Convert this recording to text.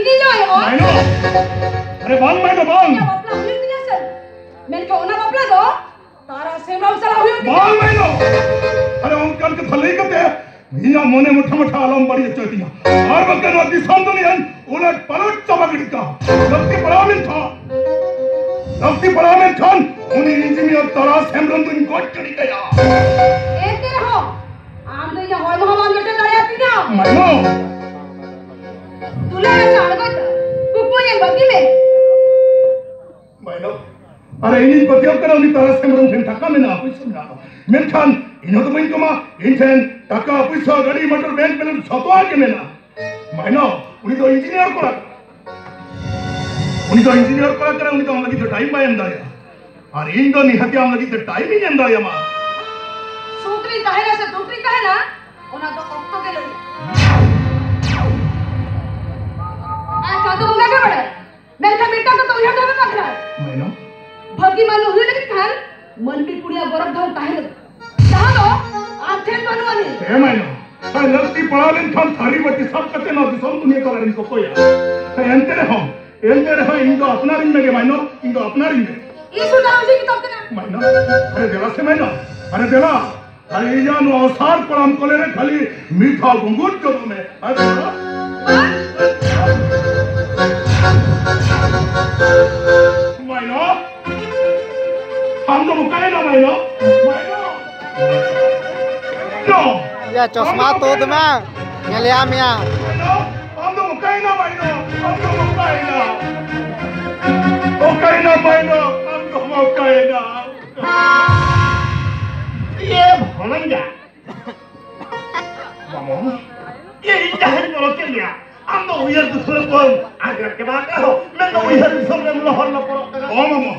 ini loh ya. Maino. Are bang Maino bang. Ya bapla huyut ni asal. Mereka ona bapla do. Tara semram salah huyut. Bang Maino. Are unkan ke thale kate. Mina mone mutha mutha alam bari chatiya. Ar bakan wadi samduniyan ulat palat sabagdika. Lakti paramen khan uni engineer tara semram dun got kari gaya. Ete ho. Am to ya hoy mohammed gete dayati na. Maino. Tula rasa algot. Kupu yang bagi me. Maino. Are ini batiap kara uni tara semram then thaka mena apuisa mena. Menkhan ino to main koma inten taka apuisa gadi motor bank balance soto age mena. Maino uni to engineer kora. uni to engineer kora kara uni to am lagi to time bayam daya. Are in to nihati am lagi to time hi janda ya ma. Sukri kahe na se dukri kahe na. Ona to okto ke lori. Chadu bunga ke bade mereka बेटा को तो यह धोबे पकड़ा Maino. भगी मानो हुई लेकिन खान मन की कुड़िया गरम धान काहे लग जहां तो आंखें बनवानी ए Maino. Hai lagti palalin khan thari bati sab kate na disam dunia kalarin ko koya. Hai ente re indo apna rin me Maino. Indo apna rin me. इस उदाहरण से किताब देना Maino. Are dela se Maino. Are dela. Are iya no asar param kole re khali mitha gungut jodo me. Are dela. Maino. हम तो मुकाए ना Maino. Maino. No. Ya chosma todo ma. Ngelia mia. हम तो मुकाए ना Maino. हम तो मुकाए ना. मुकाए ना Maino. हम तो मुकाए ना. ये भलंगा मामो ये इधर बोलो के लिया हम तो उधर दूसरे को आगे के बात हो मैं तो उधर दूसरे में लोहर न पड़ो ओ मामो